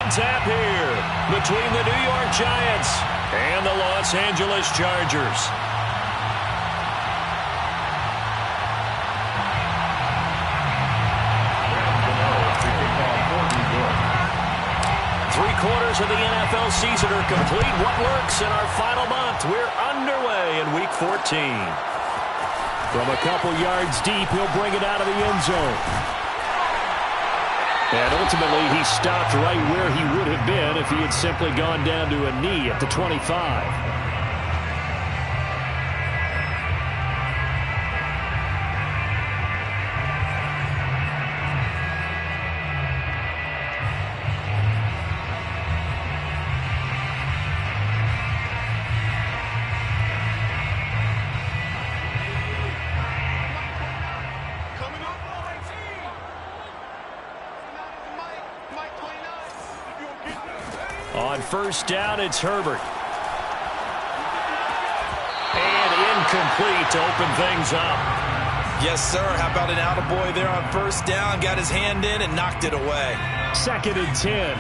on tap here between the New York Giants and the Los Angeles Chargers. Three-quarters of the NFL season are complete. What works in our final month? We're underway in Week 14. From a couple yards deep, he'll bring it out of the end zone. And ultimately, he stopped right where he would have been if he had simply gone down to a knee at the 25. On first down, it's Herbert. And incomplete to open things up. Yes, sir. How about an attaboy there on first down? Got his hand in and knocked it away. 2nd and 10.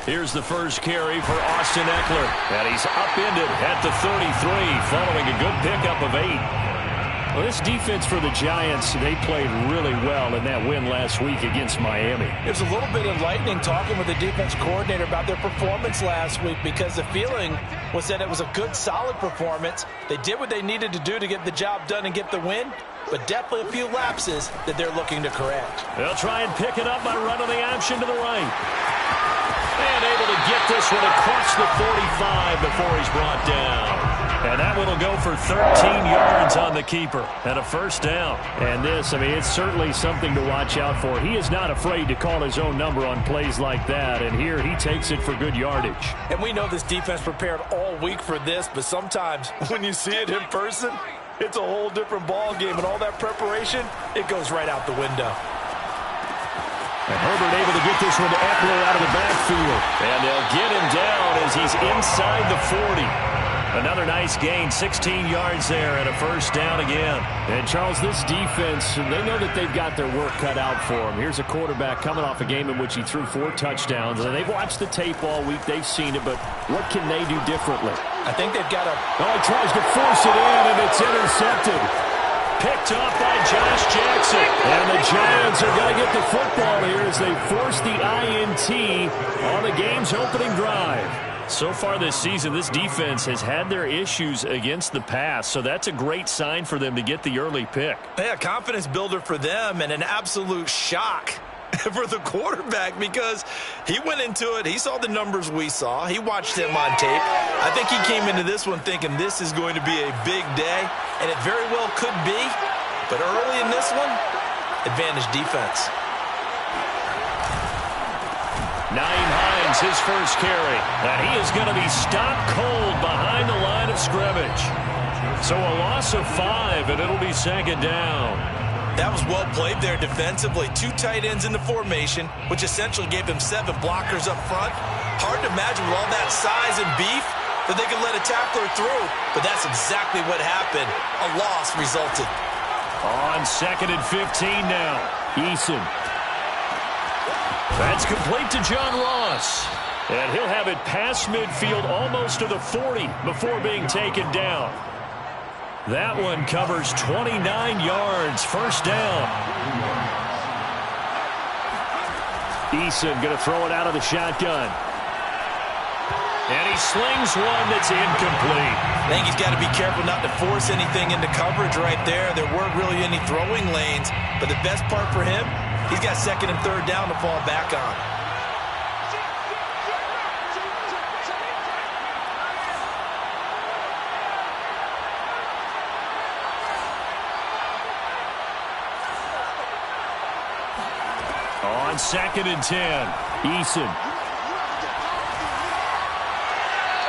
Here's the first carry for Austin Eckler. And he's upended at the 33 following a good pickup of 8. Well, this defense for the Giants, they played really well in that win last week against Miami. It was a little bit enlightening talking with the defense coordinator about their performance last week because the feeling was that it was a good, solid performance. They did what they needed to do to get the job done and get the win, but definitely a few lapses that they're looking to correct. They'll try and pick it up by running the option to the right. And able to get this one across the 45 before he's brought down. And that one will go for 13 yards on the keeper and a first down. And this, I mean, it's certainly something to watch out for. He is not afraid to call his own number on plays like that. And here he takes it for good yardage. And we know this defense prepared all week for this, but sometimes when you see it in person, it's a whole different ball game. And all that preparation, it goes right out the window. And Herbert able to get this one to Eckler out of the backfield. And they'll get him down as he's inside the 40. Another nice gain, 16 yards there and a first down again. And, Charles, this defense, they know that they've got their work cut out for them. Here's a quarterback coming off a game in which he threw 4 touchdowns. And they've watched the tape all week. They've seen it, but what can they do differently? I think they've got to... Oh, he tries to force it in, and it's intercepted. Picked off by Josh Jackson. And the Giants are going to get the football here as they force the INT on the game's opening drive. So far this season, this defense has had their issues against the pass, so that's a great sign for them to get the early pick. Yeah, confidence builder for them and an absolute shock for the quarterback because he went into it. He saw the numbers we saw. He watched him on tape. I think he came into this one thinking this is going to be a big day, and it very well could be. But early in this one, advantage defense. Nyheim Hines, his first carry. And he is going to be stopped cold behind the line of scrimmage. So a loss of 5, and it'll be 2nd down. That was well played there defensively. 2 tight ends in the formation, which essentially gave them 7 blockers up front. Hard to imagine with all that size and beef that they could let a tackler through. But that's exactly what happened. A loss resulted. On 2nd and 15 now. Eason. That's complete to John Ross. And he'll have it past midfield almost to the 40 before being taken down. That one covers 29 yards. First down. Eason going to throw it out of the shotgun. And he slings one that's incomplete. I think he's got to be careful not to force anything into coverage right there. There weren't really any throwing lanes. But the best part for him, he's got 2nd and 3rd down to fall back on. On 2nd and 10, Eason.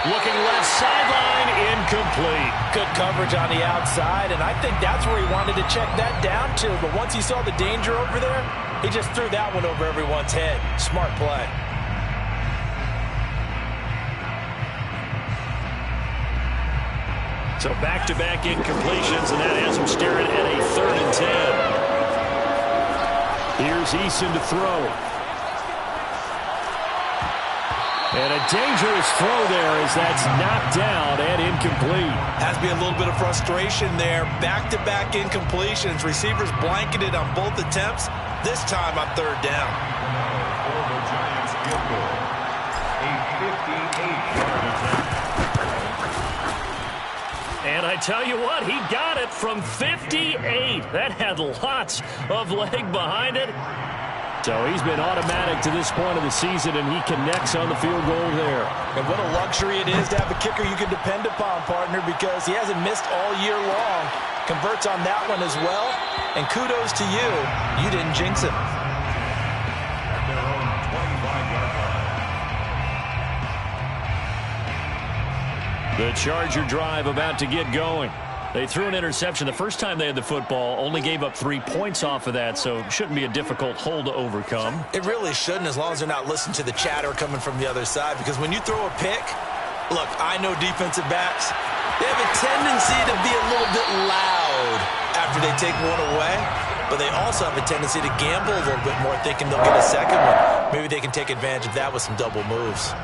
Looking left sideline, incomplete. Good coverage on the outside, and I think that's where he wanted to check that down to. But once he saw the danger over there, he just threw that one over everyone's head. Smart play. So back-to-back incompletions, and that has him staring at a 3rd and 10. Here's Eason to throw. And a dangerous throw there as that's knocked down and incomplete. Has to be a little bit of frustration there. Back-to-back incompletions. Receivers blanketed on both attempts, this time on 3rd down. For the Giants, Gilmore, a 58-yard attempt. And I tell you what, he got it from 58. That had lots of leg behind it. So he's been automatic to this point of the season, and he connects on the field goal there. And what a luxury it is to have a kicker you can depend upon, partner, because he hasn't missed all year long. Converts on that one as well. And kudos to you. You didn't jinx him. At their own 25-yard line. The Charger drive about to get going. They threw an interception the first time they had the football, only gave up 3 points off of that, so it shouldn't be a difficult hole to overcome. It really shouldn't, as long as they're not listening to the chatter coming from the other side, because when you throw a pick, look, I know defensive backs, they have a tendency to be a little bit loud after they take one away, but they also have a tendency to gamble a little bit more, thinking they'll get a second one. Maybe they can take advantage of that with some double moves.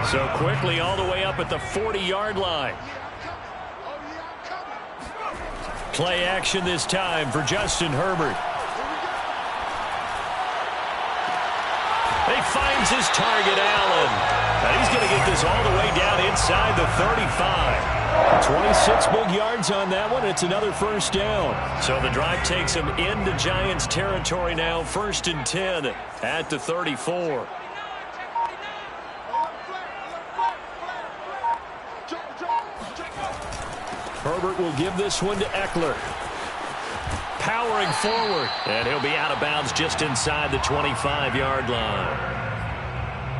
So quickly all the way up at the 40-yard line. Play action this time for Justin Herbert. He finds his target, Allen. And he's going to get this all the way down inside the 35. 26 big yards on that one. It's another 1st down. So the drive takes him into Giants territory now. 1st and 10 at the 34. Herbert will give this one to Eckler. Powering forward. And he'll be out of bounds just inside the 25-yard line.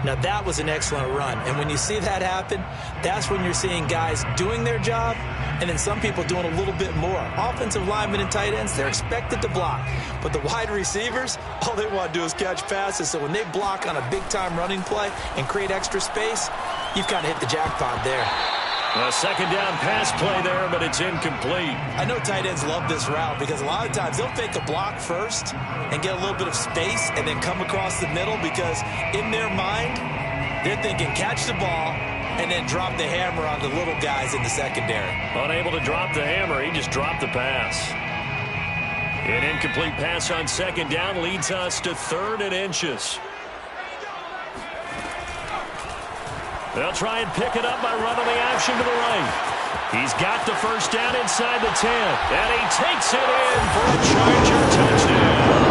Now, that was an excellent run. And when you see that happen, that's when you're seeing guys doing their job and then some people doing a little bit more. Offensive linemen and tight ends, they're expected to block. But the wide receivers, all they want to do is catch passes. So when they block on a big-time running play and create extra space, you've kind of hit the jackpot there. A 2nd down pass play there, but it's incomplete. I know tight ends love this route because a lot of times they'll fake a block first and get a little bit of space and then come across the middle because in their mind, they're thinking catch the ball and then drop the hammer on the little guys in the secondary. Unable to drop the hammer, he just dropped the pass. An incomplete pass on 2nd down leads us to 3rd and inches. They'll try and pick it up by running the option to the right. He's got the 1st down inside the 10. And he takes it in for a Charger touchdown.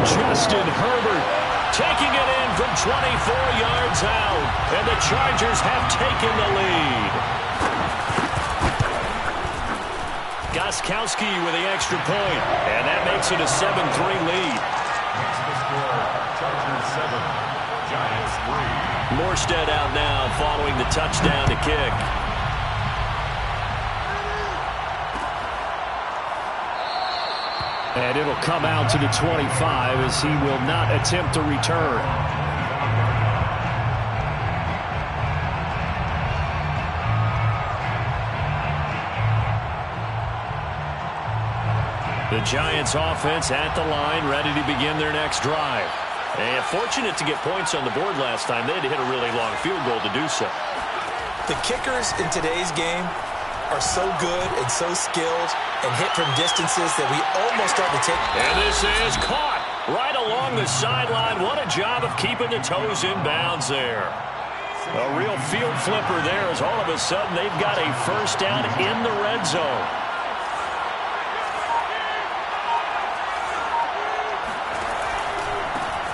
Justin Herbert taking it in from 24 yards out. And the Chargers have taken the lead. Gostkowski with the extra point. And that makes it a 7-3 lead. That's the score. Chargers 7, Giants 3. Morstead out now following the touchdown to kick. And it'll come out to the 25 as he will not attempt to return. The Giants offense at the line, ready to begin their next drive. And fortunate to get points on the board last time. They had to hit a really long field goal to do so. The kickers in today's game are so good and so skilled and hit from distances that we almost start to take. And this is caught right along the sideline. What a job of keeping the toes in bounds there. A real field flipper there as all of a sudden they've got a 1st down in the red zone.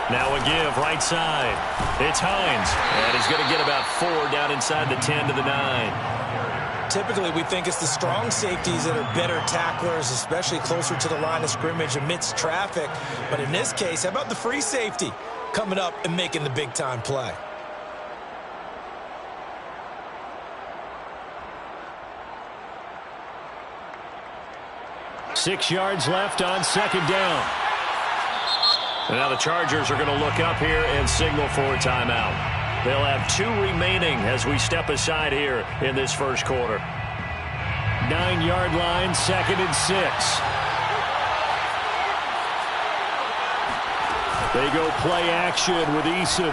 Now a give right side. It's Hines. And he's going to get about 4 down inside the 10 to the 9. Typically, we think it's the strong safeties that are better tacklers, especially closer to the line of scrimmage amidst traffic. But in this case, how about the free safety coming up and making the big-time play? 6 yards left on second down. And now the Chargers are going to look up here and signal for a timeout. They'll have 2 remaining as we step aside here in this first quarter. 9-yard line, 2nd and 6. They go play action with Eason.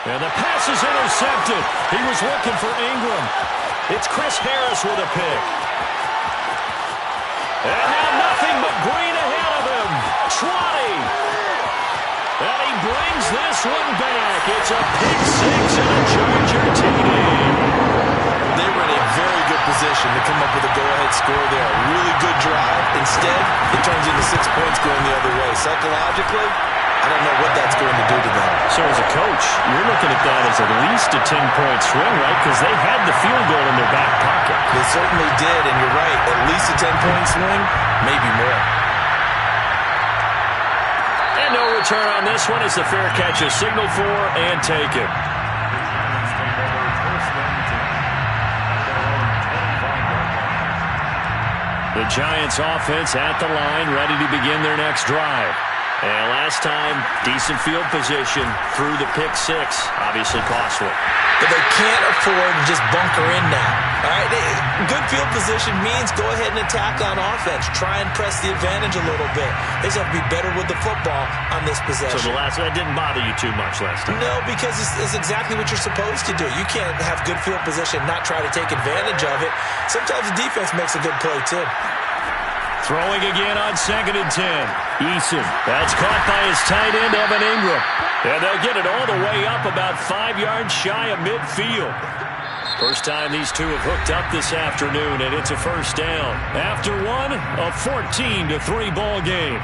And the pass is intercepted. He was looking for Ingram. It's Chris Harris with a pick. And now nothing but green ahead of him. 20. And he brings this one back. It's a pick 6 and a Charger TD. They were in a very good position to come up with a go-ahead score there. Really good drive. Instead, it turns into 6 points going the other way. Psychologically, I don't know what that's going to do to them. So as a coach, you're looking at that as at least a 10-point swing, right? Because they had the field goal in their back pocket. They certainly did, and you're right. At least a 10-point swing, maybe more. And no return on this one as the fair catch is signaled for and taken. The Giants offense at the line, ready to begin their next drive. And last time, decent field position through the pick 6. Obviously costly. But they can't afford to just bunker in now. All right? Good field position means go ahead and attack on offense. Try and press the advantage a little bit. They just have to be better with the football on this possession. So that didn't bother you too much last time? No, because it's exactly what you're supposed to do. You can't have good field position, not try to take advantage of it. Sometimes the defense makes a good play, too. Throwing again on 2nd and 10. Eason. That's caught by his tight end, Evan Ingram. And they'll get it all the way up about 5 yards shy of midfield. First time these two have hooked up this afternoon, and it's a first down. After one, a 14-3 ball game.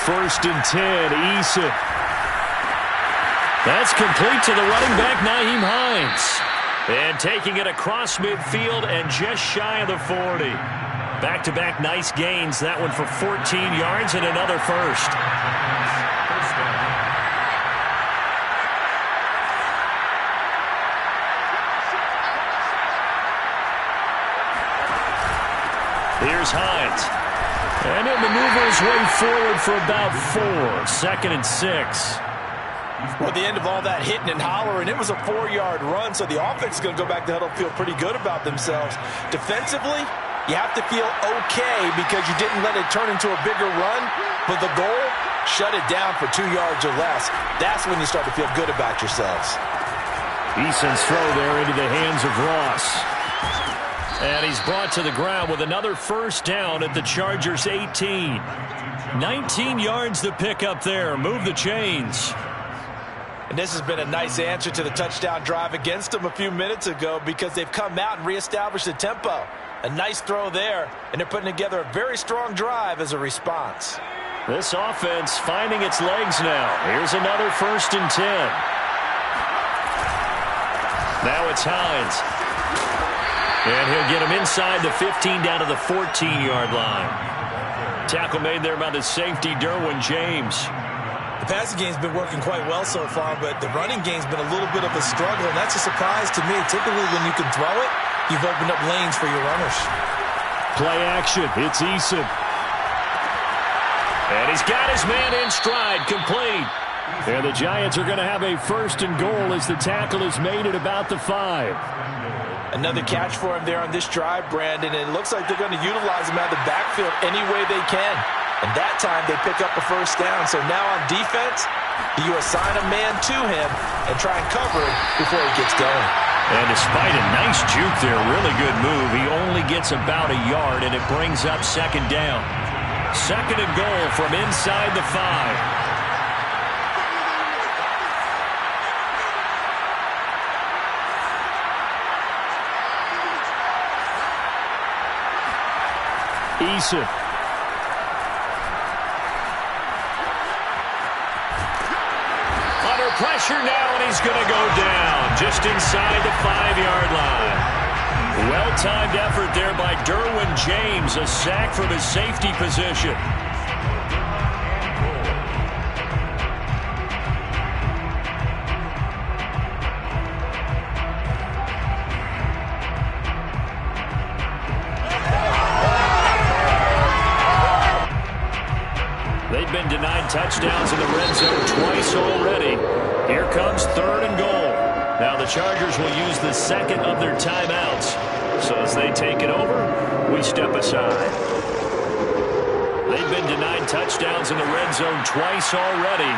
First and 10, Eason. That's complete to the running back, Nyheim Hines. And taking it across midfield and just shy of the 40. Back-to-back nice gains. That one for 14 yards and another first. Here's Hines. And he'll maneuver his way forward for about 4. 2nd and 6. Well, at the end of all that hitting and hollering, it was a 4-yard run, so the offense is going to go back to huddle, feel pretty good about themselves. Defensively, you have to feel okay because you didn't let it turn into a bigger run, but the goal, shut it down for 2 yards or less. That's when you start to feel good about yourselves. Eason's throw there into the hands of Ross. And he's brought to the ground with another first down at the Chargers' 18. 19 yards to pick up there. Move the chains. And this has been a nice answer to the touchdown drive against them a few minutes ago because they've come out and reestablished the tempo. A nice throw there, and they're putting together a very strong drive as a response. This offense finding its legs now. Here's another first and 10. Now it's Hines. And he'll get him inside the 15 down to the 14-yard line. Tackle made there by the safety, Derwin James. The passing game's been working quite well so far, but the running game's been a little bit of a struggle, and that's a surprise to me. Typically, when you can throw it, you've opened up lanes for your runners. Play action. It's Eason. And he's got his man in stride, complete. And the Giants are going to have a first and goal as the tackle is made at about the 5. Another catch for him there on this drive, Brandon, and it looks like they're going to utilize him out of the backfield any way they can. And that time they pick up a first down. So now on defense, you assign a man to him and try and cover him before he gets going. And despite a nice juke there, really good move, he only gets about a yard, and it brings up second down. Second and goal from inside the 5. Eason. Under pressure now, and he's going to go down just inside the 5-yard line. Well-timed effort there by Derwin James. A sack from his safety position. They've been denied touchdowns in the red zone twice already. Here comes 3rd and goal. Now the Chargers will use the second of their timeouts. So as they take it over, we step aside. They've been denied touchdowns in the red zone twice already.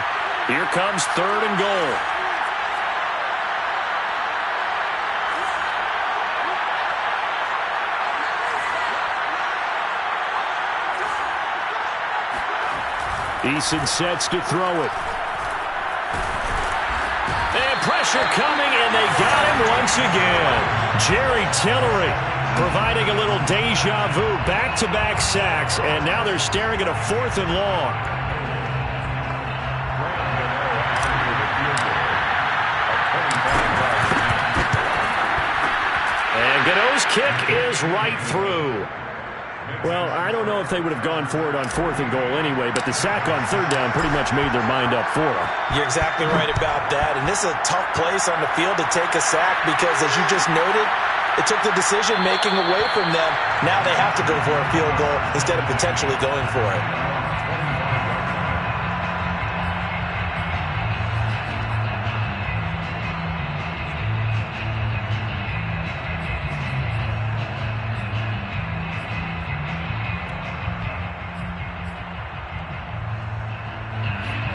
Here comes 3rd and goal. Eason sets to throw it. And pressure coming, and they got him once again. Jerry Tillery providing a little deja vu, back-to-back sacks, and now they're staring at a 4th and long. And Gano's kick is right through. Well, I don't know if they would have gone for it on 4th and goal anyway, but the sack on 3rd down pretty much made their mind up for them. You're exactly right about that, and this is a tough place on the field to take a sack because, as you just noted, it took the decision-making away from them. Now they have to go for a field goal instead of potentially going for it.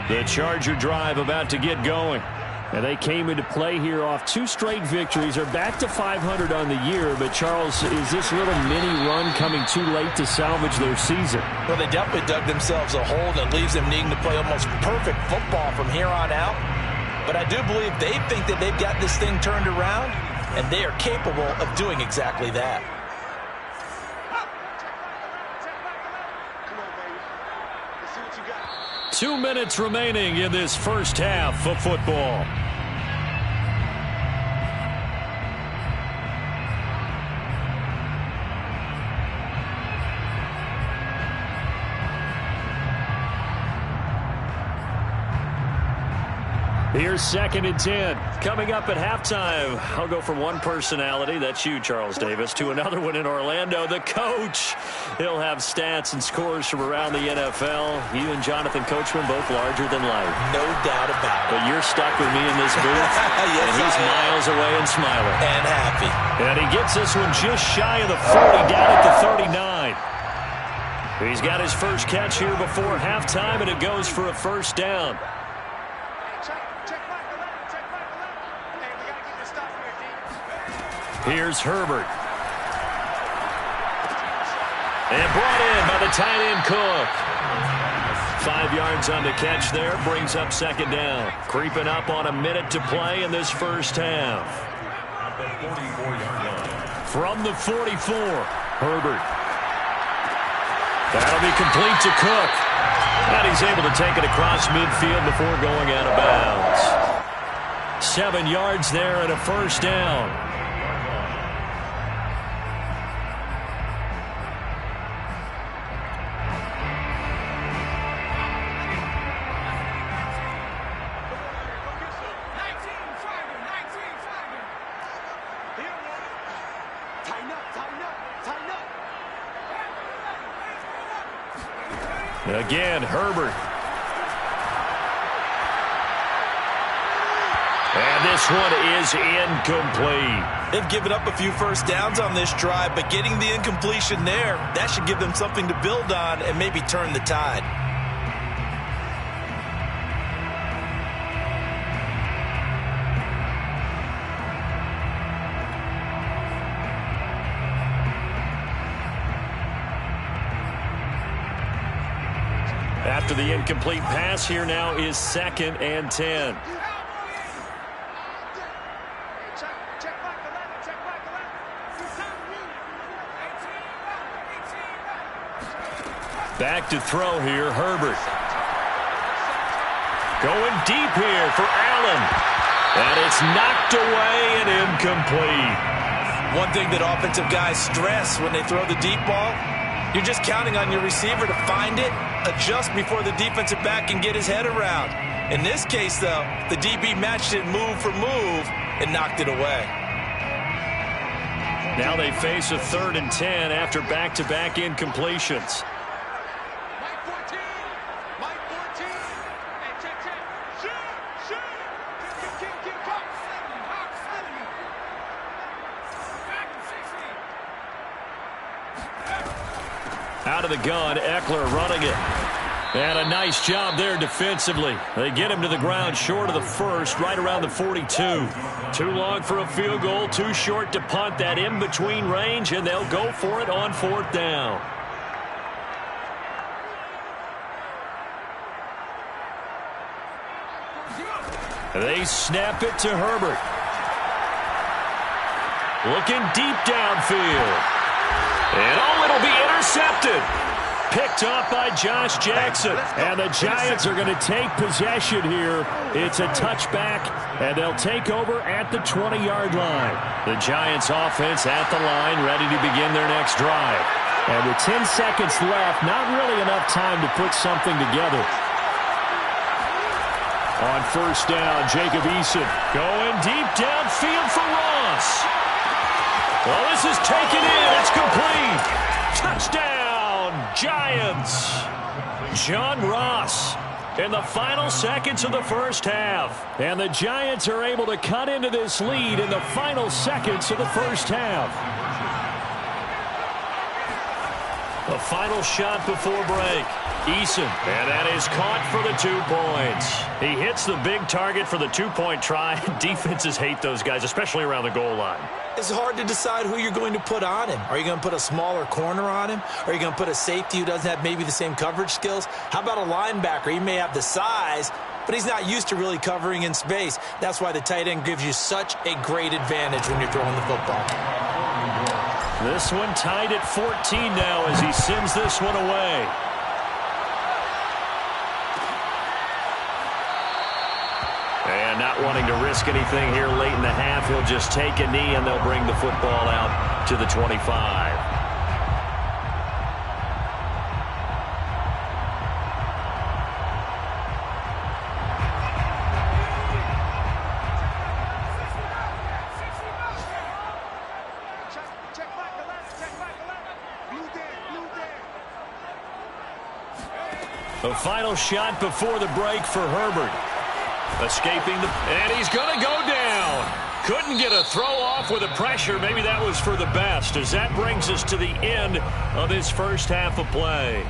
The Charger drive about to get going. And they came into play here off 2 straight victories. They're back to 500 on the year. But, Charles, is this little mini run coming too late to salvage their season? Well, they definitely dug themselves a hole that leaves them needing to play almost perfect football from here on out. But I do believe they think that they've got this thing turned around, and they are capable of doing exactly that. 2 minutes remaining in this first half of football. Here's 2nd and 10. Coming up at halftime, I'll go from one personality, that's you, Charles Davis, to another one in Orlando, the coach. He'll have stats and scores from around the NFL. You and Jonathan Coachman, both larger than life. No doubt about it. But you're stuck with me in this booth, yes, and he's miles away and smiling. And happy. And he gets this one just shy of the 40, down at the 39. He's got his first catch here before halftime, and it goes for a first down. Here's Herbert. And brought in by the tight end Cook. 5 yards on the catch there. Brings up 2nd down. Creeping up on a minute to play in this first half. From the 44, Herbert. That'll be complete to Cook. And he's able to take it across midfield before going out of bounds. 7 yards there and a first down. Again, Herbert. And this one is incomplete. They've given up a few first downs on this drive, but getting the incompletion there, that should give them something to build on and maybe turn the tide. After the incomplete pass, here now is 2nd and 10. Back to throw here, Herbert. Going deep here for Allen. And it's knocked away and incomplete. One thing that offensive guys stress when they throw the deep ball, you're just counting on your receiver to find it, adjust before the defensive back can get his head around. In this case, though, the DB matched it move for move and knocked it away. Now they face a 3rd and 10 after back-to-back incompletions. Out of the gun, Ekeler running it. And a nice job there defensively. They get him to the ground short of the first, right around the 42. Too long for a field goal, too short to punt that in-between range, and they'll go for it on 4th down. They snap it to Herbert. Looking deep downfield. And it'll be intercepted. Picked off by Josh Jackson. And the Giants are going to take possession here. It's a touchback, and they'll take over at the 20-yard line. The Giants offense at the line, ready to begin their next drive. And with 10 seconds left, not really enough time to put something together. On 1st down, Jacob Eason going deep downfield for Ross. Well, this is taken in. It's complete. Touchdown, Giants. John Ross in the final seconds of the first half. And the Giants are able to cut into this lead in the final seconds of the first half. The final shot before break. Eason, and that is caught for the 2 points. He hits the big target for the 2-point try. Defenses hate those guys, especially around the goal line. It's hard to decide who you're going to put on him. Are you going to put a smaller corner on him? Are you going to put a safety who doesn't have maybe the same coverage skills? How about a linebacker? He may have the size, but he's not used to really covering in space. That's why the tight end gives you such a great advantage when you're throwing the football. This one tied at 14 now as he sends this one away. And not wanting to risk anything here late in the half, he'll just take a knee and they'll bring the football out to the 25. The final shot before the break for Herbert. Escaping and he's going to go down. Couldn't get a throw off with the pressure. Maybe that was for the best, as that brings us to the end of this first half of play.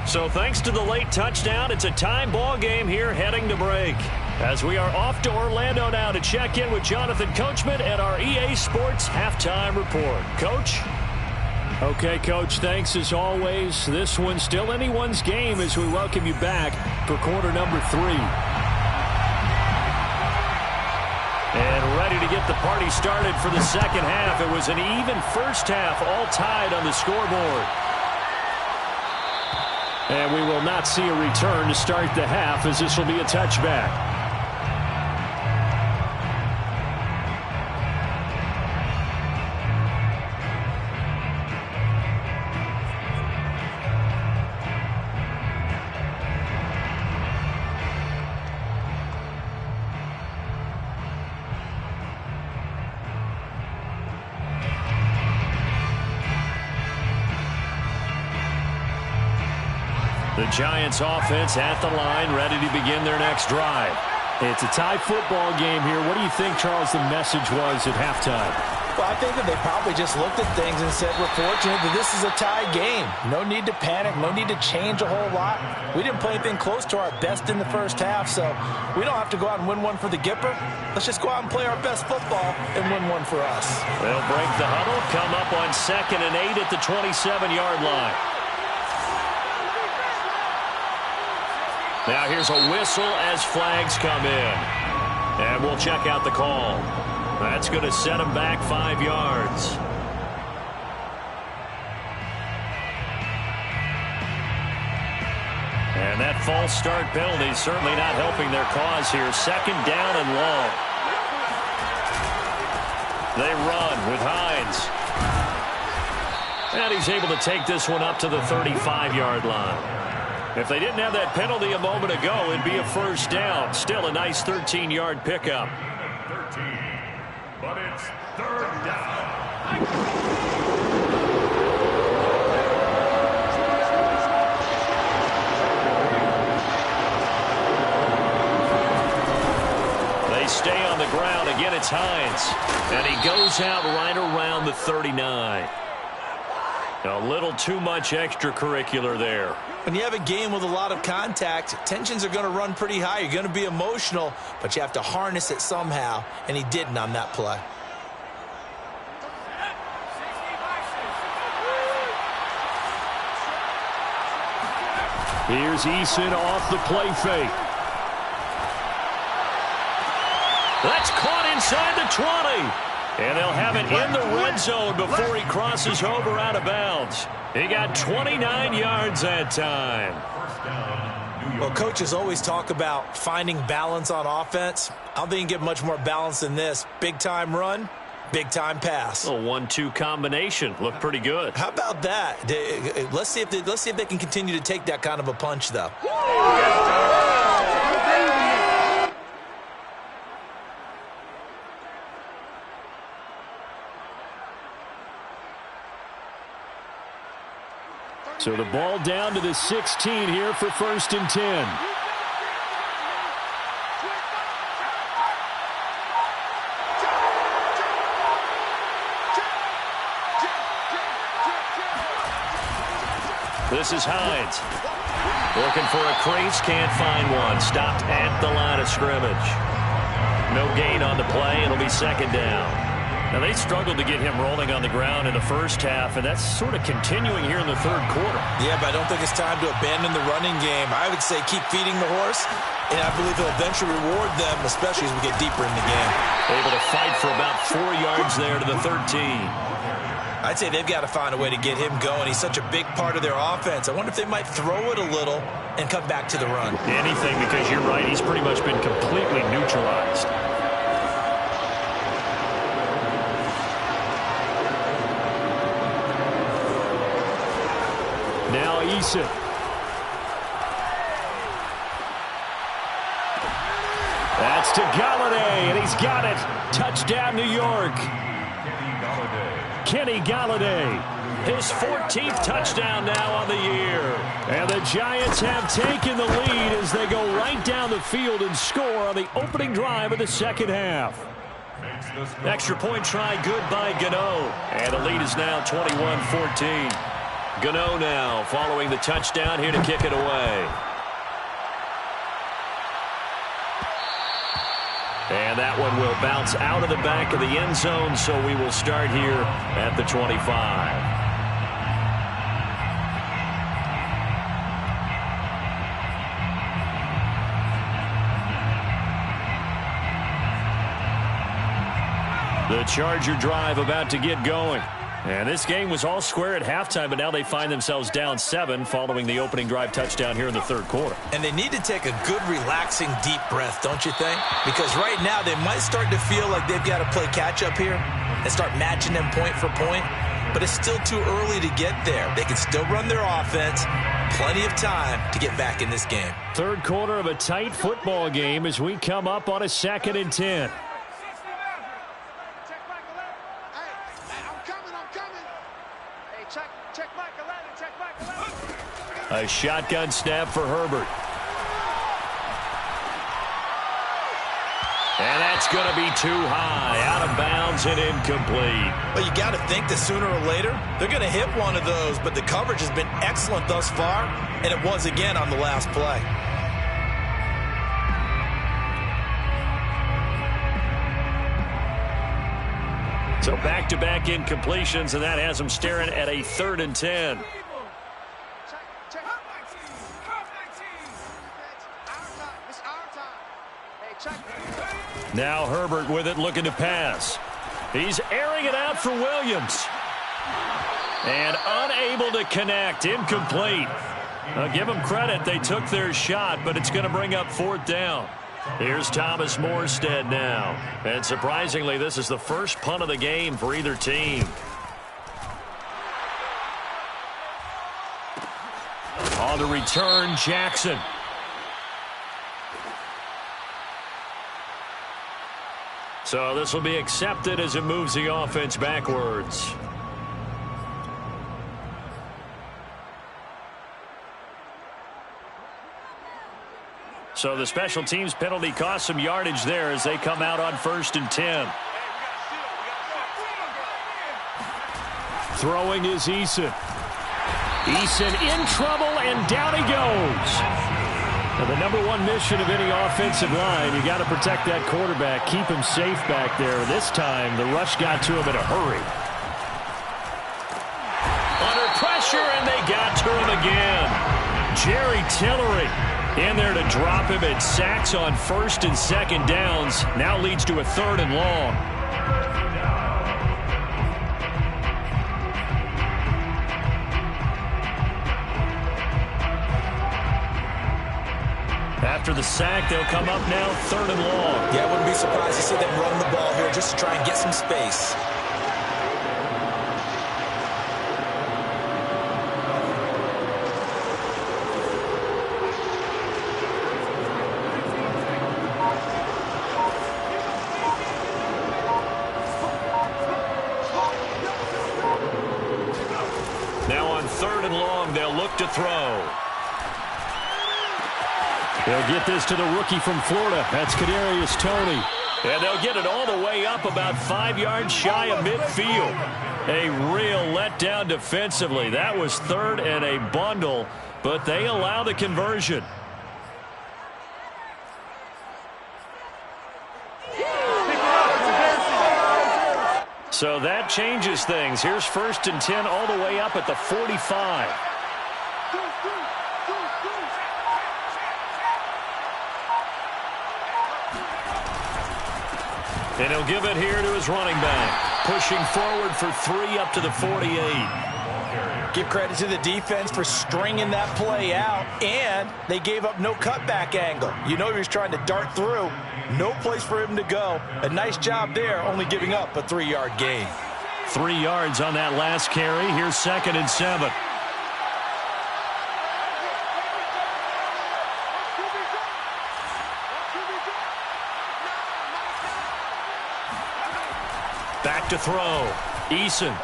So thanks to the late touchdown, it's a tie ball game here heading to break. As we are off to Orlando now to check in with Jonathan Coachman and our EA Sports halftime report. Coach? Okay, Coach, thanks as always. This one's still anyone's game as we welcome you back for quarter number 3. And ready to get the party started for the second half. It was an even first half, all tied on the scoreboard. And we will not see a return to start the half, as this will be a touchback. The Giants offense at the line, ready to begin their next drive. It's a tie football game here. What do you think, Charles, the message was at halftime? Well, I think that they probably just looked at things and said, we're fortunate that this is a tie game. No need to panic. No need to change a whole lot. We didn't play anything close to our best in the first half, so we don't have to go out and win one for the Gipper. Let's just go out and play our best football and win one for us. They'll break the huddle, come up on 2nd and 8 at the 27-yard line. Now here's a whistle as flags come in. And we'll check out the call. That's going to set him back 5 yards. And that false start penalty certainly not helping their cause here. 2nd down and long. They run with Hines. And he's able to take this one up to the 35-yard line. If they didn't have that penalty a moment ago, it'd be a first down. Still a nice 13-yard pickup. 13, but it's third down. They stay on the ground. Again, it's Hines. And he goes out right around the 39. A little too much extracurricular there. When you have a game with a lot of contact, tensions are going to run pretty high. You're going to be emotional, but you have to harness it somehow, and he didn't on that play. Here's Eason off the play fake. That's caught inside the 20. And they'll have it in the red zone before he crosses over out of bounds. He got 29 yards that time. Well, coaches always talk about finding balance on offense. I don't think you can get much more balance than this. Big-time run, big-time pass. A 1-2 combination. Looked pretty good. How about that? Let's see if they can continue to take that kind of a punch, though. So the ball down to the 16 here for 1st and 10. This is Hines. Looking for a crease, can't find one. Stopped at the line of scrimmage. No gain on the play. It'll be 2nd down. Now, they struggled to get him rolling on the ground in the first half, and that's sort of continuing here in the 3rd quarter. Yeah, but I don't think it's time to abandon the running game. I would say keep feeding the horse, and I believe he'll eventually reward them, especially as we get deeper in the game. Able to fight for about 4 yards there to the 13. I'd say they've got to find a way to get him going. He's such a big part of their offense. I wonder if they might throw it a little and come back to the run. Anything, because you're right, he's pretty much been completely neutralized. Now Eason. That's to Golladay, and he's got it. Touchdown, New York. Kenny Golladay. His 14th touchdown now on the year. And the Giants have taken the lead as they go right down the field and score on the opening drive of the 2nd half. Extra point try good by Gano. And the lead is now 21-14. Gano now following the touchdown here to kick it away. And that one will bounce out of the back of the end zone, so we will start here at the 25. The Charger drive about to get going. And this game was all square at halftime, but now they find themselves down 7 following the opening drive touchdown here in the 3rd quarter. And they need to take a good, relaxing, deep breath, don't you think? Because right now they might start to feel like they've got to play catch-up here and start matching them point for point. But it's still too early to get there. They can still run their offense. Plenty of time to get back in this game. 3rd quarter of a tight football game as we come up on a 2nd and 10. A shotgun snap for Herbert. And that's going to be too high. Out of bounds and incomplete. Well, you got to think that sooner or later they're going to hit one of those, but the coverage has been excellent thus far, and it was again on the last play. So back-to-back incompletions, and that has them staring at a 3rd and 10. Now Herbert with it, looking to pass. He's airing it out for Williams. And unable to connect, incomplete. Give them credit, they took their shot, but it's going to bring up 4th down. Here's Thomas Morstead now. And surprisingly, this is the first punt of the game for either team. On the return, Jackson. So this will be accepted as it moves the offense backwards. So the special teams penalty cost some yardage there as they come out on 1st and 10. Throwing is Eason. Eason in trouble, and down he goes. Now, the number one mission of any offensive line, you got to protect that quarterback, keep him safe back there. This time, the rush got to him in a hurry. Under pressure, and they got to him again. Jerry Tillery in there to drop him at sacks on 1st and 2nd downs. Now leads to a 3rd and long. After the sack, they'll come up now 3rd and long. Yeah, I wouldn't be surprised to see them run the ball here just to try and get some space. Now on 3rd and long, they'll look to throw. They'll get this to the rookie from Florida. That's Kadarius Toney. And they'll get it all the way up about 5 yards shy of midfield. A real letdown defensively. That was 3rd and a bundle, but they allow the conversion. So that changes things. Here's 1st and 10 all the way up at the 45. And he'll give it here to his running back. Pushing forward for 3 up to the 48. Give credit to the defense for stringing that play out, and they gave up no cutback angle. You know he was trying to dart through. No place for him to go. A nice job there, only giving up a 3-yard gain. 3 yards on that last carry. Here's 2nd and 7. Back to throw. Eason.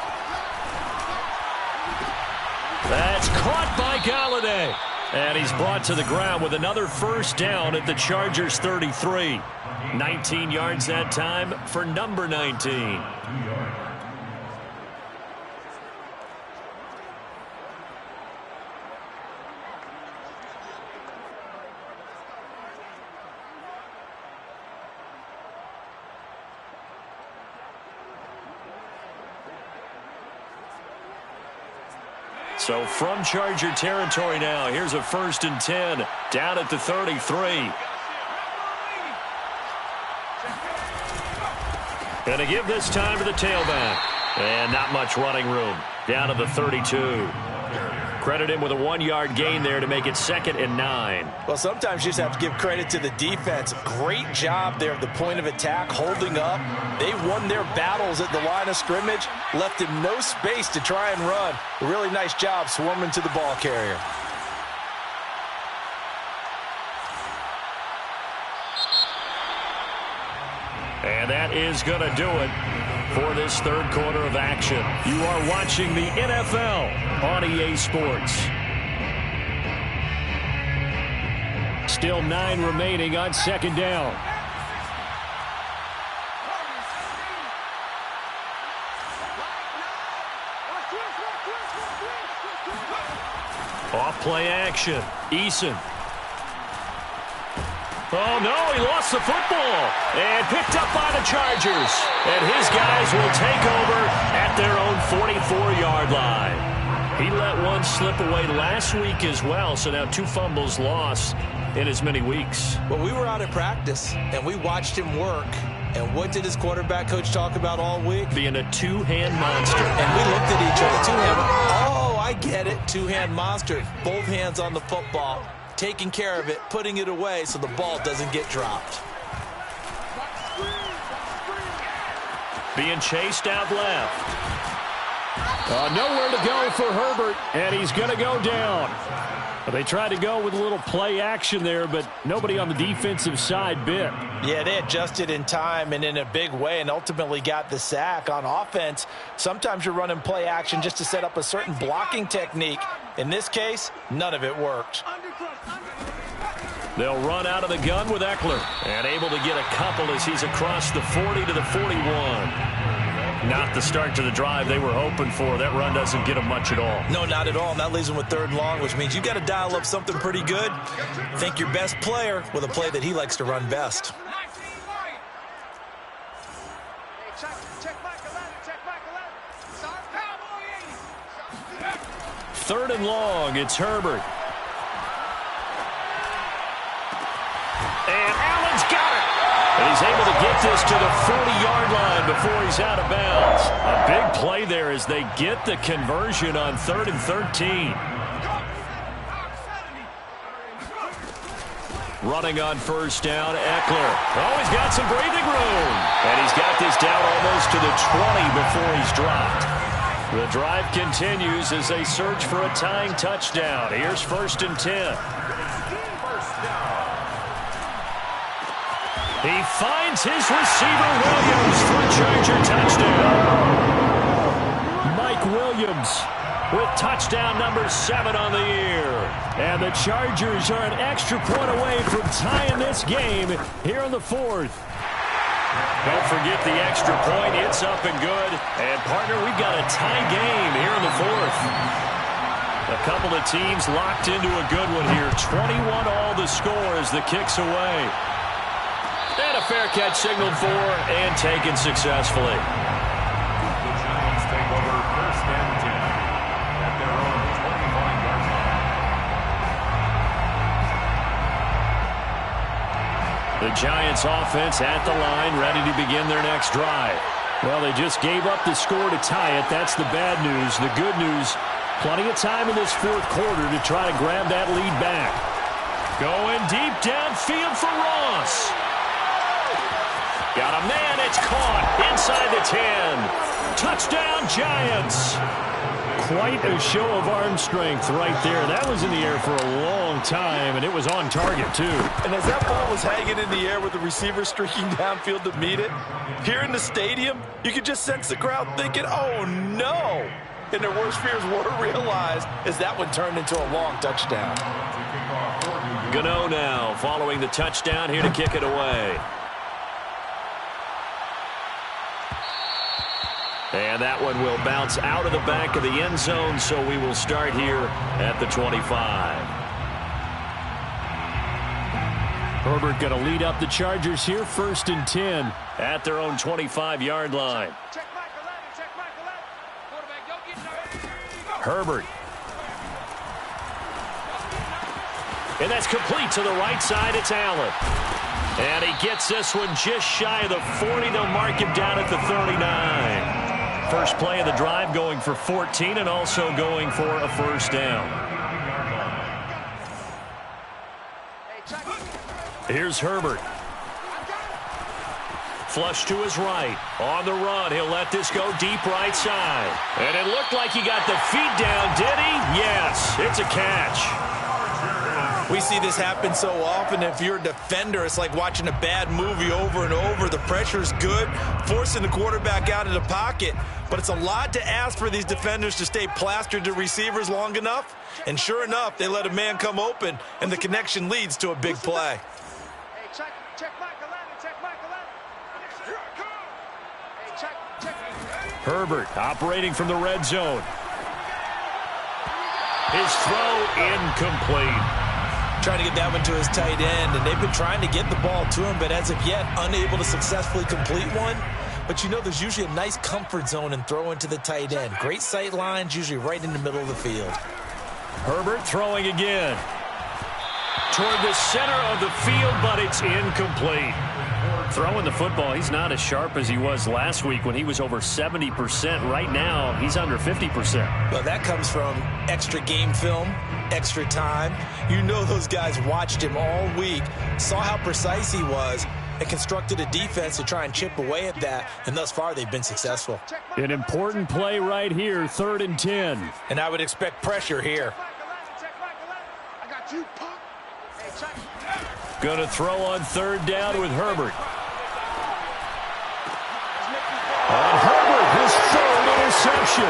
That's caught by Galladay. And he's brought to the ground with another 1st down at the Chargers' 33. 19 yards that time for number 19. So from Charger territory now, here's a 1st and 10 down at the 33. Going to give this time to the tailback. And not much running room. Down to the 32. Credit him with a 1-yard gain there to make it 2nd and 9. Well, sometimes you just have to give credit to the defense. Great job there at the point of attack, holding up. They won their battles at the line of scrimmage, left him no space to try and run. A really nice job swarming to the ball carrier. And that is going to do it for this 3rd quarter of action. You are watching the NFL on EA Sports. Still 9 remaining on 2nd down. Off play action. Eason. Oh, no, he lost the football. And picked up by the Chargers. And his guys will take over at their own 44-yard line. He let one slip away last week as well, so now 2 fumbles lost in as many weeks. Well, we were out at practice, and we watched him work. And what did his quarterback coach talk about all week? Being a 2-hand monster. And we looked at each other. 2-hand. Oh, I get it. 2-hand monster. Both hands on the football. taking care of it, putting it away so the ball doesn't get dropped. Being chased out left. Nowhere to go for Herbert, and he's going to go down. They tried to go with a little play action there, but nobody on the defensive side bit. Yeah, they adjusted in time and in a big way and ultimately got the sack. On offense, sometimes you're running play action just to set up a certain blocking technique. In this case, none of it worked. They'll run out of the gun with Eckler, and able to get a couple as he's across the 40 to the 41. Not the start to the drive they were hoping for. That run doesn't get them much at all. No, not at all. And that leaves them with 3rd and long, which means you got to dial up something pretty good. Think your best player with a play that he likes to run best. Third and long, it's Herbert. And Allen's got it. And he's able to get this to the 40-yard line before he's out of bounds. A big play there as they get the conversion on 3rd and 13. Running on 1st down, Eckler. Oh, he's got some breathing room. And he's got this down almost to the 20 before he's dropped. The drive continues as they search for a tying touchdown. Here's 1st and 10. He finds his receiver, Williams, for a Charger touchdown. Mike Williams with touchdown number 7 on the year. And the Chargers are an extra point away from tying this game here in the 4th. Don't forget the extra point. It's up and good. And, partner, we've got a tie game here in the 4th. A couple of teams locked into a good one here. 21 all the score as the kick's away. And a fair catch signaled for and taken successfully. The Giants take over 1st and 10 at their own 25-yard line. The Giants offense at the line, ready to begin their next drive. Well, they just gave up the score to tie it. That's the bad news. The good news, plenty of time in this 4th quarter to try to grab that lead back. Going deep downfield for Ross. Got a man, it's caught inside the 10. Touchdown, Giants. Quite a show of arm strength right there. That was in the air for a long time, and it was on target, too. And as that ball was hanging in the air with the receiver streaking downfield to meet it, here in the stadium, you could just sense the crowd thinking, oh, no. And their worst fears were realized as that one turned into a long touchdown. Gano now following the touchdown here to kick it away. And that one will bounce out of the back of the end zone, so we will start here at the 25. Herbert going to lead up the Chargers here, 1st and 10 at their own 25-yard line. Herbert. And that's complete to the right side. It's Allen. And he gets this one just shy of the 40. They'll mark him down at the 39. First play of the drive going for 14 and also going for a 1st down. Here's Herbert. Flush to his right. On the run, he'll let this go deep right side. And it looked like he got the feet down, did he? Yes, it's a catch. We see this happen so often. If you're a defender, it's like watching a bad movie over and over. The pressure's good, forcing the quarterback out of the pocket. But it's a lot to ask for these defenders to stay plastered to receivers long enough. And sure enough, they let a man come open, and the connection leads to a big play. Herbert operating from the red zone. His throw incomplete. Trying to get that one to his tight end, and they've been trying to get the ball to him, but as of yet, unable to successfully complete one. But you know there's usually a nice comfort zone in throwing to the tight end. Great sight lines, usually right in the middle of the field. Herbert throwing again. Toward the center of the field, but it's incomplete. Throwing the football, he's not as sharp as he was last week when he was over 70%. Right now, he's under 50%. Well, that comes from extra game film, extra time. You know those guys watched him all week, saw how precise he was, and constructed a defense to try and chip away at that, and thus far they've been successful. An important play right here, 3rd and 10. And I would expect pressure here. Going to throw on 3rd down with Herbert. And Herbert, his 3rd interception.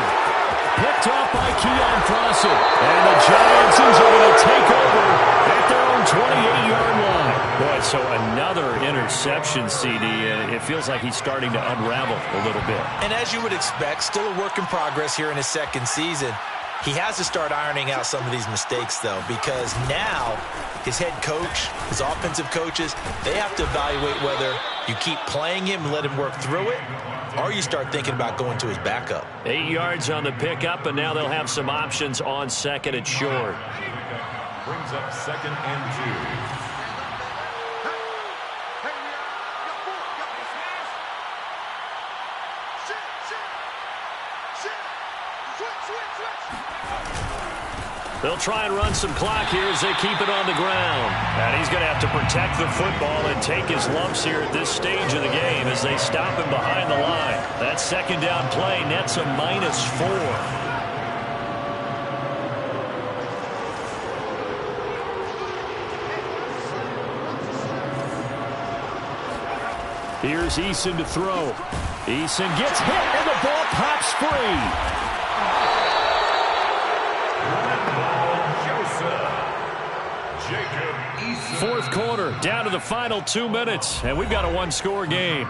Picked off by Keon Crossen. And the Giants are going to take over at their own 28-yard line. Boy, so another interception, CD. It feels like he's starting to unravel a little bit. And as you would expect, still a work in progress here in his 2nd season. He has to start ironing out some of these mistakes, though, because now his head coach, his offensive coaches, they have to evaluate whether you keep playing him and let him work through it, or you start thinking about going to his backup. 8 yards on the pickup, and now they'll have some options on 2nd and short. Brings up 2nd and 2. They'll try and run some clock here as they keep it on the ground. And he's going to have to protect the football and take his lumps here at this stage of the game as they stop him behind the line. That 2nd down play nets a -4. Here's Eason to throw. Eason gets hit and the ball pops free. 4th quarter, down to the final 2 minutes, and we've got a 1-score game.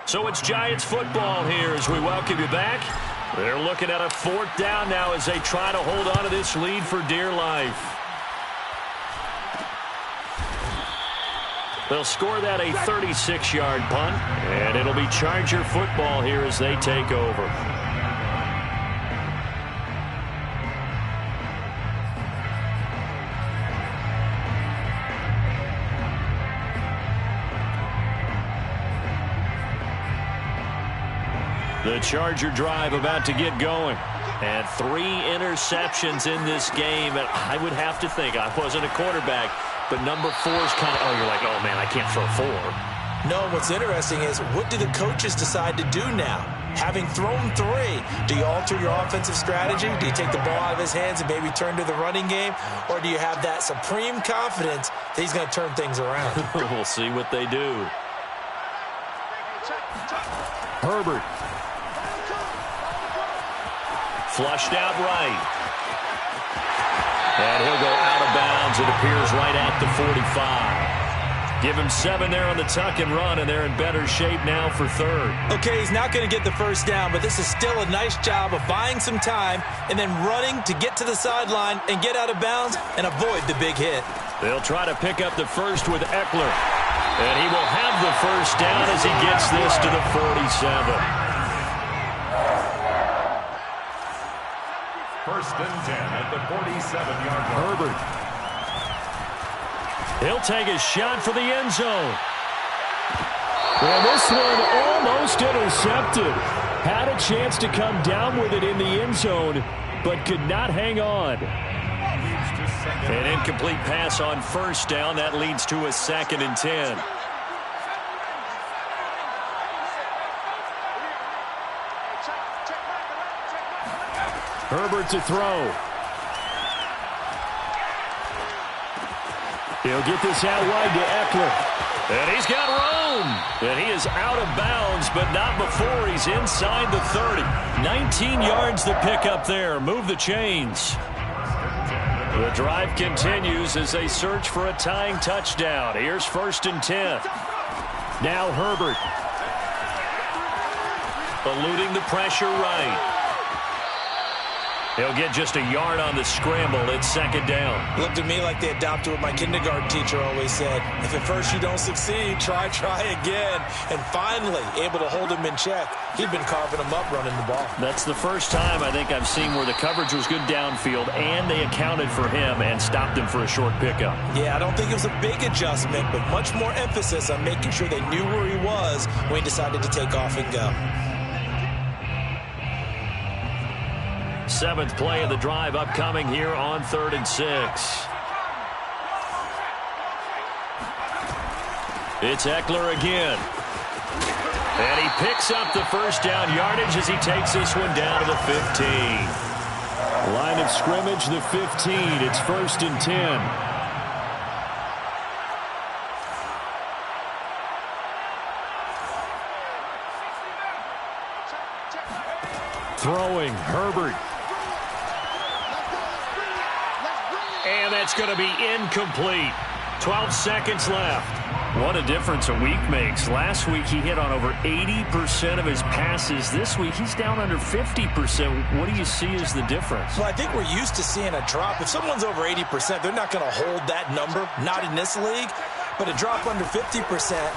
So it's Giants football here as we welcome you back. They're looking at a 4th down now as they try to hold on to this lead for dear life. They'll score that a 36-yard punt, and it'll be Charger football here as they take over. The Charger drive about to get going. And 3 interceptions in this game. And I would have to think, I wasn't a quarterback, but number 4 is kind of, you're like, oh, man, I can't throw 4. No, what's interesting is, what do the coaches decide to do now? Having thrown 3, do you alter your offensive strategy? Do you take the ball out of his hands and maybe turn to the running game? Or do you have that supreme confidence that he's going to turn things around? We'll see what they do. Herbert. Flushed out right. And he'll go out of bounds. It appears right at the 45. Give him 7 there on the tuck and run, and they're in better shape now for 3rd. Okay, he's not going to get the 1st down, but this is still a nice job of buying some time and then running to get to the sideline and get out of bounds and avoid the big hit. They'll try to pick up the 1st with Eckler. And he will have the 1st down as he gets this to the 47. 1st and 10 at the 47-yard line. Herbert. He'll take a shot for the end zone. And this one almost intercepted. Had a chance to come down with it in the end zone, but could not hang on. An incomplete pass on 1st down. That leads to a 2nd and 10. Herbert to throw. He'll get this out wide to Eckler. And he's got room. And he is out of bounds, but not before he's inside the 30. 19 yards to pick up there. Move the chains. The drive continues as they search for a tying touchdown. Here's 1st and 10. Now Herbert. Eluding the pressure right. He'll get just a yard on the scramble. It's second down. Looked to me like they adopted what my kindergarten teacher always said. If at first you don't succeed, try again. And finally, able to hold him in check. He'd been carving him up running the ball. That's the first time I think I've seen where the coverage was good downfield and they accounted for him and stopped him for a short pickup. Yeah, I don't think it was a big adjustment, but much more emphasis on making sure they knew where he was when he decided to take off and go. Seventh play of the drive upcoming here on 3rd and 6. It's Ekeler again. And he picks up the first down yardage as he takes this one down to the 15. Line of scrimmage, the 15. It's 1st and 10. Throwing, Herbert. And that's going to be incomplete. 12 seconds left. What a difference a week makes. Last week he hit on over 80% of his passes. This week he's down under 50%. What do you see as the difference? Well, I think we're used to seeing a drop. If someone's over 80%, they're not going to hold that number. Not in this league. But a drop under 50%,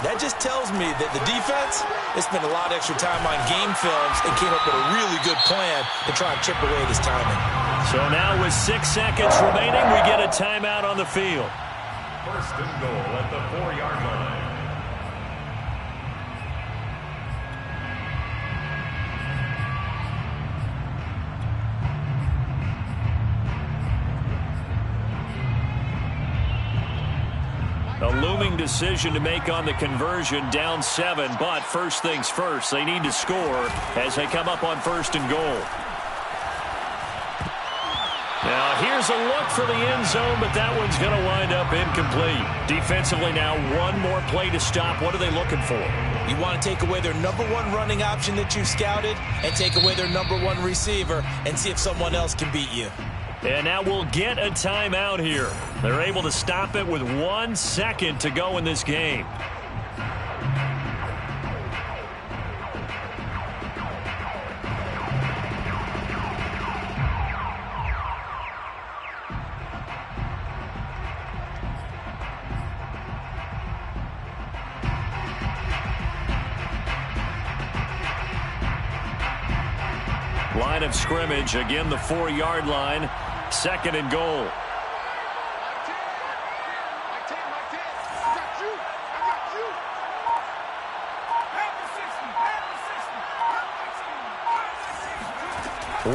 that just tells me that the defense has spent a lot of extra time on game films and came up with a really good plan to try and chip away this timing. So now with 6 seconds remaining, we get a timeout on the field. 1st and goal at the 4-yard line. A looming decision to make on the conversion, down 7, but first things first, they need to score as they come up on 1st and goal. Now here's a look for the end zone, but that one's going to wind up incomplete. Defensively now, one more play to stop. What are they looking for? You want to take away their number one running option that you've scouted and take away their number one receiver and see if someone else can beat you. And now we'll get a timeout here. They're able to stop it with 1 second to go in this game. Line of scrimmage, again the 4-yard line. 2nd and goal.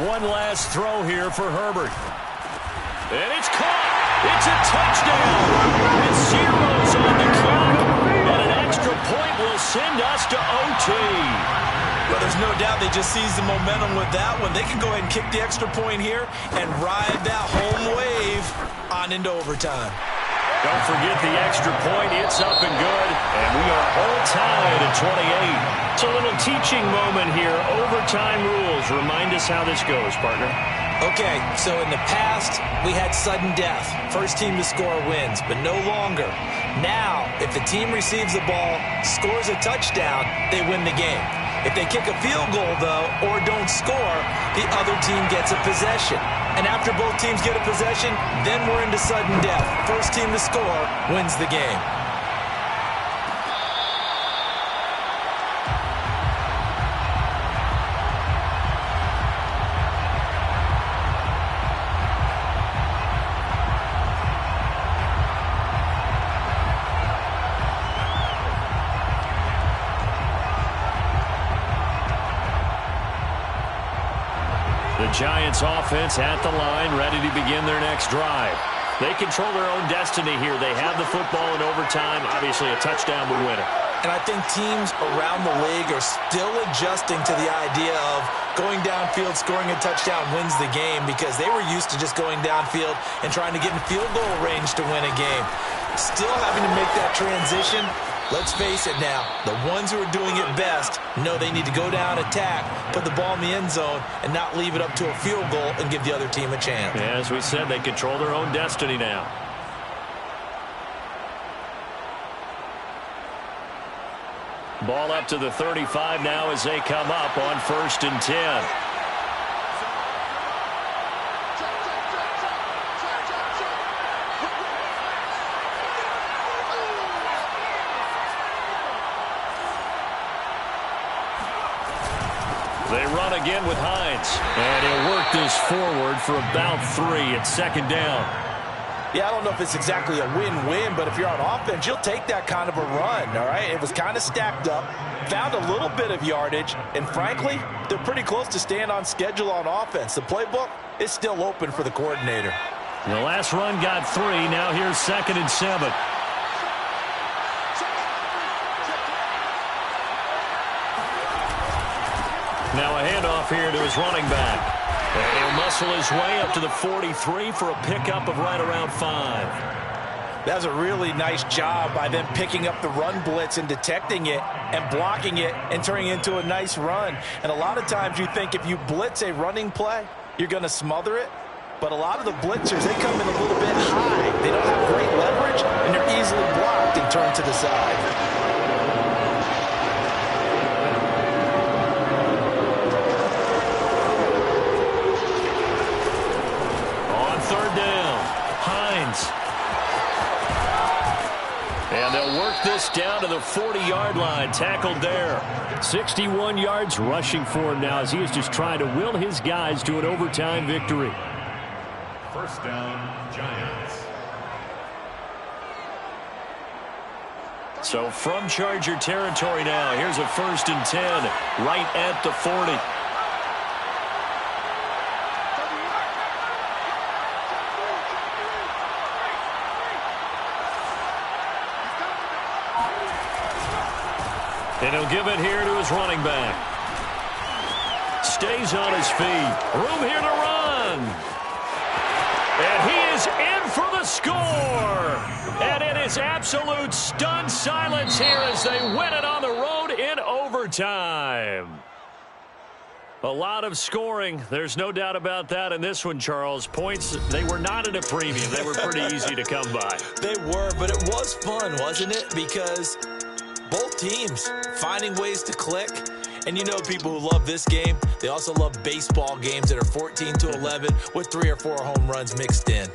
One last throw here for Herbert. And it's caught. It's a touchdown. With zeros on the clock. And an extra point will send us to OT. Well, there's no doubt they just seized the momentum with that one. They can go ahead and kick the extra point here and ride that home wave on into overtime. Don't forget the extra point. It's up and good. And we are all tied at 28. It's a little teaching moment here. Overtime rules. Remind us how this goes, partner. Okay, so in the past, we had sudden death. First team to score wins, but no longer. Now, if the team receives the ball, scores a touchdown, they win the game. If they kick a field goal, though, or don't score, the other team gets a possession. And after both teams get a possession, then we're into sudden death. First team to score wins the game. The Giants offense at the line, ready to begin their next drive. They control their own destiny here. They have the football in overtime. Obviously, a touchdown would win it. And I think teams around the league are still adjusting to the idea of going downfield, scoring a touchdown wins the game, because they were used to just going downfield and trying to get in field goal range to win a game. Still having to make that transition. Let's face it now, the ones who are doing it best know they need to go down, attack, put the ball in the end zone, and not leave it up to a field goal and give the other team a chance. Yeah, as we said, they control their own destiny now. Ball up to the 35 now as they come up on 1st and 10. They run again with Hines. And he'll work this forward for about 3. It's second down. Yeah, I don't know if it's exactly a win-win, but if you're on offense, you'll take that kind of a run, all right? It was kind of stacked up, found a little bit of yardage, and frankly, they're pretty close to staying on schedule on offense. The playbook is still open for the coordinator. The last run got 3. Now here's 2nd and 7. Now a handoff here to his running back. And he'll muscle his way up to the 43 for a pickup of right around 5. That was a really nice job by them picking up the run blitz and detecting it and blocking it and turning it into a nice run. And a lot of times you think if you blitz a running play, you're going to smother it. But a lot of the blitzers, they come in a little bit high. They don't have great leverage, and they're easily blocked and turned to the side. And they'll work this down to the 40-yard line, tackled there. 61 yards rushing for him now as he is just trying to will his guys to an overtime victory. First down, Giants. So from Charger territory now, here's a 1st and 10 right at the 40. And he'll give it here to his running back. Stays on his feet. Room here to run. And he is in for the score. And it is absolute stunned silence here as they win it on the road in overtime. A lot of scoring. There's no doubt about that in this one, Charles. Points, they were not at a premium. They were pretty easy to come by. They were, but it was fun, wasn't it? Because both teams finding ways to click. And you know people who love this game, they also love baseball games that are 14-11 with 3 or 4 home runs mixed in.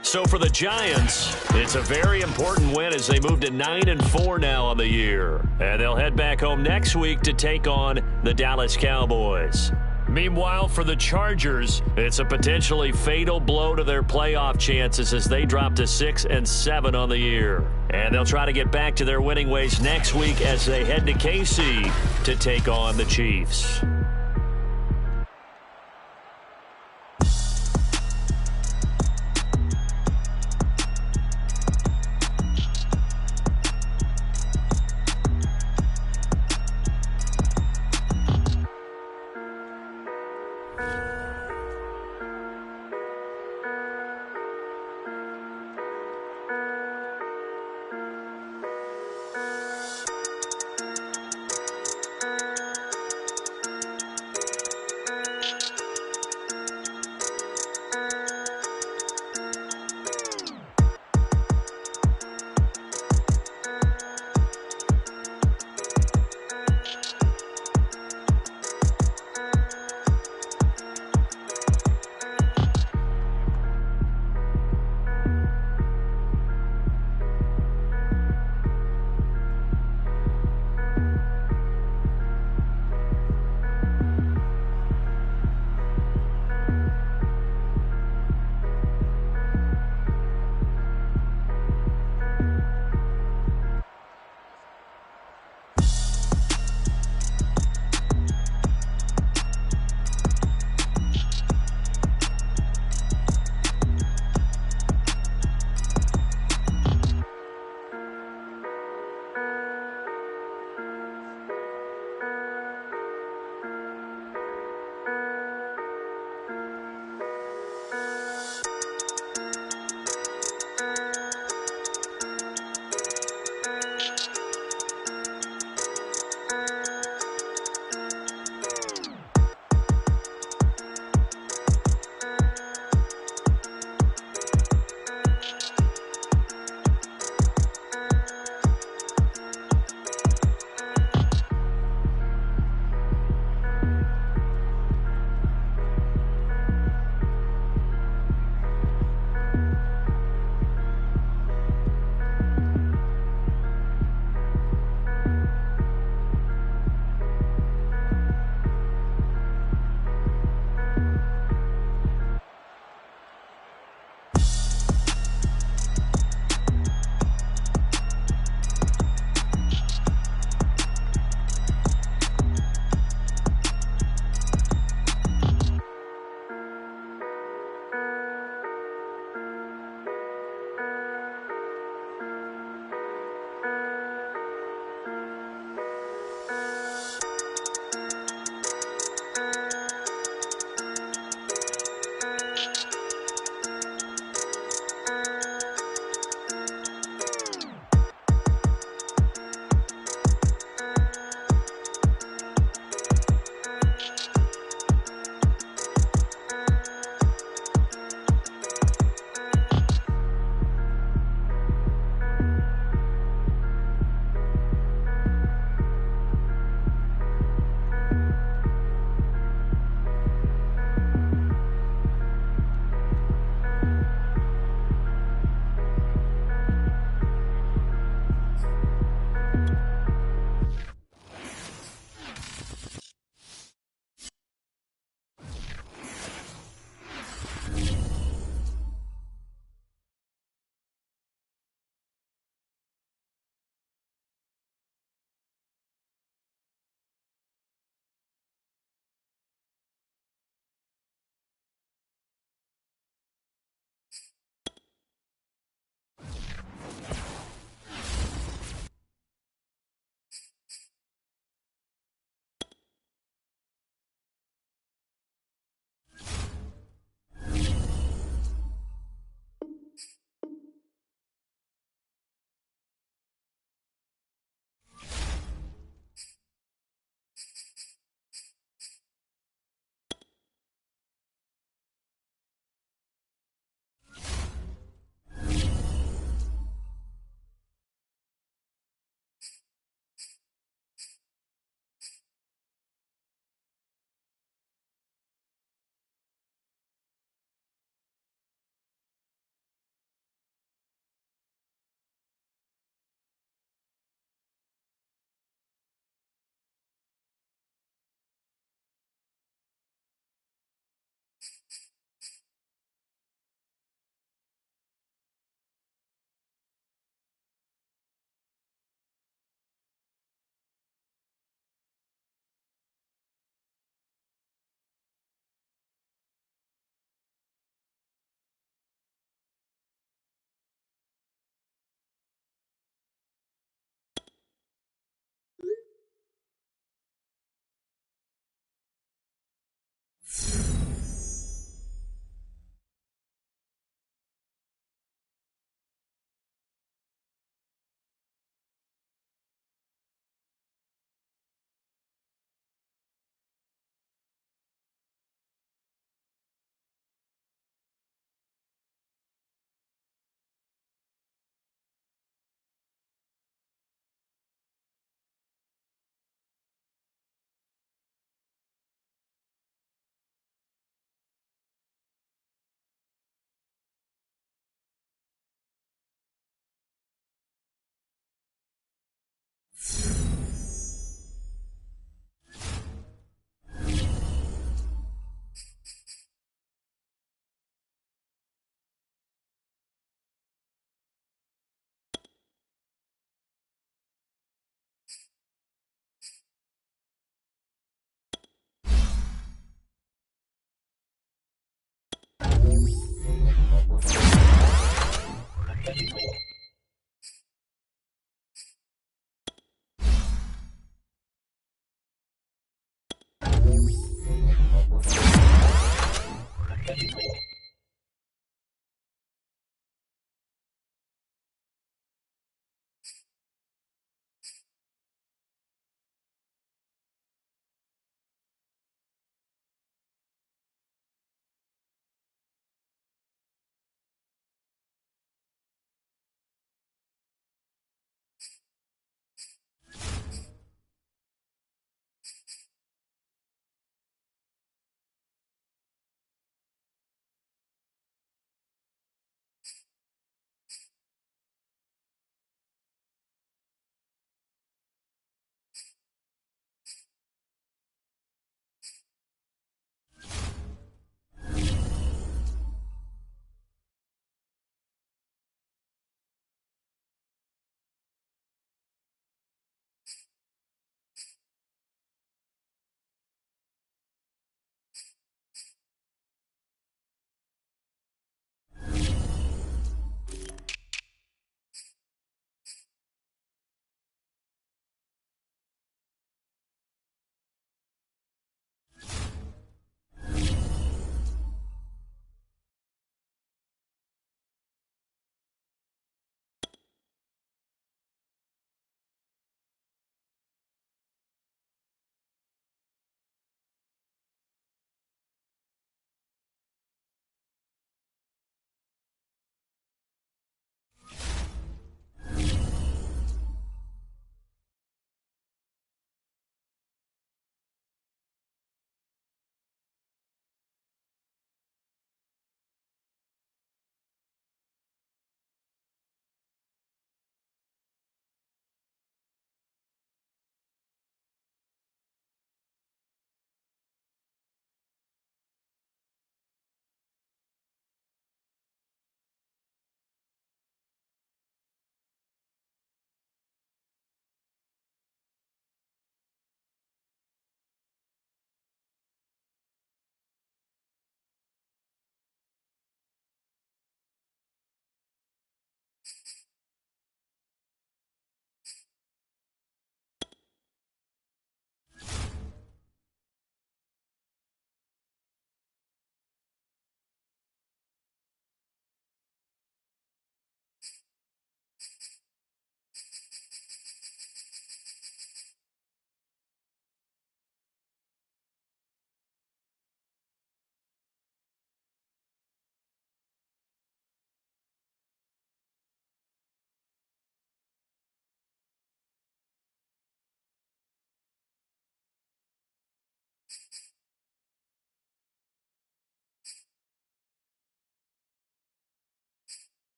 So for the Giants, it's a very important win as they move to 9-4 now on the year. And they'll head back home next week to take on the Dallas Cowboys. Meanwhile, for the Chargers, it's a potentially fatal blow to their playoff chances as they drop to 6-7 on the year. And they'll try to get back to their winning ways next week as they head to KC to take on the Chiefs.